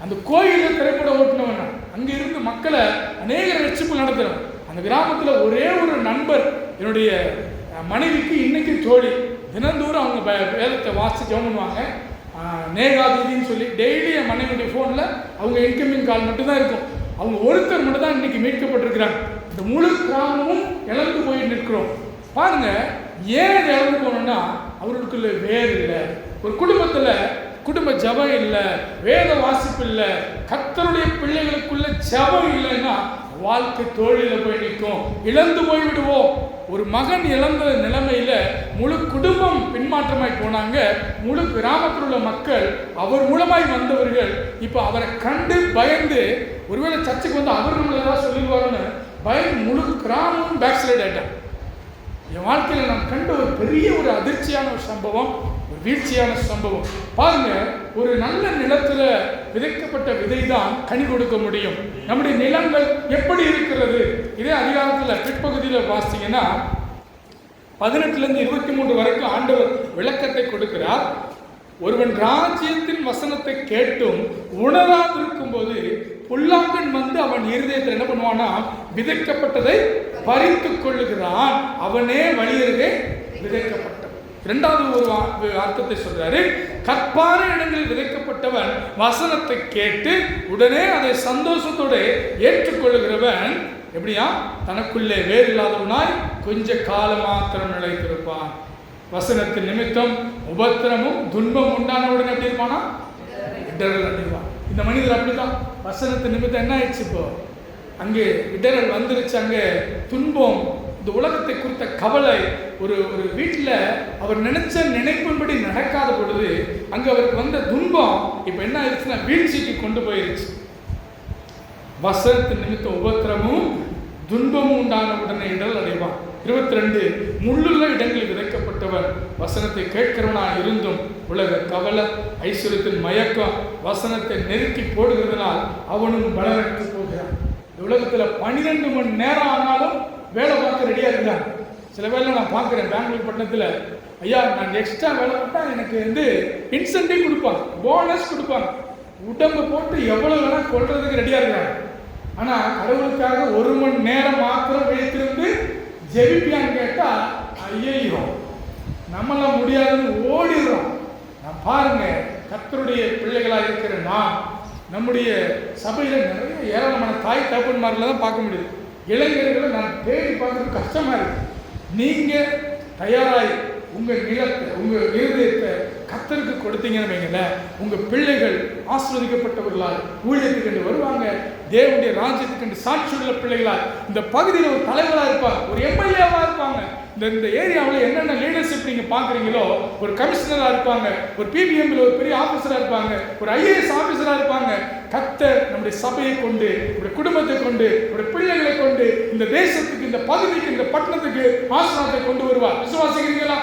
அந்த கோயிலில் திரைப்பட ஓட்டுனவன் நான். அங்கே இருந்து மக்களை அநேக ரட்சிப்பு நடத்துகிறவன். அந்த கிராமத்தில் ஒரே ஒரு நண்பர், என்னுடைய மனைவிக்கு இன்னைக்கு தோழி. தினந்தோறும் அவங்க வேதத்தை வாசித்து ஜெபம் பண்ணுவாங்க. நேகாதிதின்னு சொல்லி டெய்லி என் மனைவியுடைய ஃபோனில் அவங்க இன்கமிங் கால் மட்டும்தான் இருக்கும். அவங்க ஒருத்தர் மட்டும் தான் இன்னைக்கு மீட்கப்பட்டிருக்கிறாங்க. இந்த முழு கிராமமும் இழந்து போய் நிற்கிறோம். பாருங்க, ஏன் இது இழந்து போகணும்னா, அவர்களுக்குள்ள வேறு இல்லை. ஒரு குடும்பத்தில் குடும்ப ஜபம் இல்லை, வேத வாசிப்பு இல்லை, கர்த்தருடைய பிள்ளைகளுக்குள்ள ஜபம் இல்லைன்னா வாழ்க்கை தோழியில் போய் நிற்கும், இழந்து போய் விடுவோம். ஒரு மகன் இழந்த நிலைமையில முழு குடும்பம் பின்மாற்றமாய் போனாங்க. முழு கிராமத்தில் உள்ள மக்கள், அவர் மூலமாய் வந்தவர்கள் இப்போ அவரை கண்டு பயந்து, ஒருவேளை சர்ச்சுக்கு வந்து அவர் நம்மள ஏதாவது சொல்லிடுவாருன்னு பயந்து முழு கிராமமும் பேக் ஸ்லைட் ஆயிட்டான். என் வாழ்க்கையில் நான் கண்ட ஒரு பெரிய ஒரு அதிர்ச்சியான ஒரு சம்பவம், ஒரு வீழ்ச்சியான சம்பவம். பாருங்க, ஒரு நல்ல நிலத்துல விதைக்கப்பட்ட விதை தான் கனி கொடுக்க முடியும். நம்முடைய நிலங்கள் எப்படி இருக்கிறது? இதே அதிகாரத்தில் பிற்பகுதியில் வாசிங்கன்னா 18 23 வரைக்கும் ஆண்டவர் விளக்கத்தை கொடுக்கிறார். ஒருவன் ராஜ்யத்தின் வசனத்தை கேட்டும் உணராதிருக்கும் போது புல்லாங்கன் வந்து அவன் இருதயத்தில் என்ன பண்ணுவானா, விதைக்கப்பட்டதை பறித்துக் கொள்ளுகிறான், அவனே வழியருகே விதைக்கப்பட்டான். இரண்டாவது ஒரு அர்த்தத்தை சொல்றாரு, கற்பார இடங்களில் விதைக்கப்பட்டவன் வசனத்தை கேட்டு உடனே அதை சந்தோஷத்தோடு ஏற்றுக்கொள்ளுகிறவன் எப்படியா, தனக்குள்ளே வேறு இல்லாதவனாய் கொஞ்ச காலம் மாத்திரம் நிலைத்திருப்பான். வசனத்தின் நிமித்தம் உபத்திரமும் துன்பம் உண்டானவுடன் எப்படி இருப்பானா, இடரல் அடைவான். இந்த மனிதர் அப்படிதான். வசனத்தின் நிமித்தம் என்ன ஆயிடுச்சு, இப்போ அங்கே இடரல் வந்துருச்சு, அங்கே துன்பம், இந்த உலகத்தை குறித்த கவலை. ஒரு வீட்டில் அவர் நினைச்ச நினைப்பின்படி நடக்காத பொழுது அங்கே அவருக்கு வந்த துன்பம் இப்போ என்ன ஆயிடுச்சுன்னா வீழ்ச்சிக்கு கொண்டு போயிருச்சு. வசனத்தின் நிமித்தம் உபத்திரமும் துன்பமும் உண்டான உடனே இடரல் அடைவான். 22 முள்ளுள்ள இடங்களில் விதைக்கப்பட்டவர் வசனத்தை கேட்கிறவனா இருந்தும் உலக கவலை ஐஸ்வர்யத்தின் மயக்கம் வசனத்தை நெருக்கி போடுகிறதுனால் அவனும் பலனற்று போகிறான். இந்த உலகத்தில் 12 மணி நேரம் ஆனாலும் வேலை பார்க்க ரெடியாக இருக்கிறாங்க. சில வேலை நான் பார்க்குறேன் பெங்களூர் பட்டணத்தில், ஐயா நான் எக்ஸ்ட்ரா வேலை பார்த்தா எனக்கு வந்து இன்சென்டிவ் கொடுப்பாங்க, போனஸ் கொடுப்பாங்க, உடம்பு போட்டு எவ்வளோ வேணால் கொள்றதுக்கு ரெடியாக இருக்கிறாங்க. ஆனால் கடவுளுக்காக 1 மணி நேரம் மாத்திரம் வைத்திருந்து ஜெபிப்பியான்னு கேட்டால் ஐயோ நம்மளாம் முடியாதுன்னு ஓடிடுறோம். நான் பாருங்க, கர்த்தருடைய பிள்ளைகளாக இருக்கிற நான் நம்முடைய சபையில் நிறைய ஏராளமான தாய் தகப்பன்மாரில் தான் பார்க்க முடியுது. இளைஞர்களை நான் தேடி பார்க்கறது கஷ்டமாக இருக்குது. நீங்கள் தயாராகி உங்கள் நிலத்தை உங்கள் இருதயத்தை கர்த்தருக்கு கொடுத்தீங்கன்னு வைங்களேன், உங்கள் பிள்ளைகள் ஆசீர்வதிக்கப்பட்டவர்களால் ஊழியத்துக்கு என்று வருவாங்க, தேவனுடைய ராஜ்யத்துக்கு என்று சாட்சியுள்ள பிள்ளைகளால் இந்த பகுதியில் ஒரு தலைவராக இருப்பாங்க, ஒரு எம்எல்ஏவாக இருப்பாங்க. இந்த ஏரியாவில் என்னென்ன லீடர்ஷிப் நீங்கள் பார்க்குறீங்களோ, ஒரு கமிஷனராக இருப்பாங்க, ஒரு பிபிஎம்ல ஒரு பெரிய ஆஃபீஸராக இருப்பாங்க, ஒரு ஐஏஎஸ் ஆஃபீஸராக இருப்பாங்க. கர்த்தர் நம்முடைய சபையை கொண்டு, நம்முடைய குடும்பத்தை கொண்டு, நம்முடைய பிள்ளைகளை கொண்டு இந்த தேசத்துக்கு, இந்த பகுதிக்கு, இந்த பட்டணத்துக்கு ஆசீர்வாதத்தை கொண்டு வருவார். விசுவாசிக்கிறீங்களா?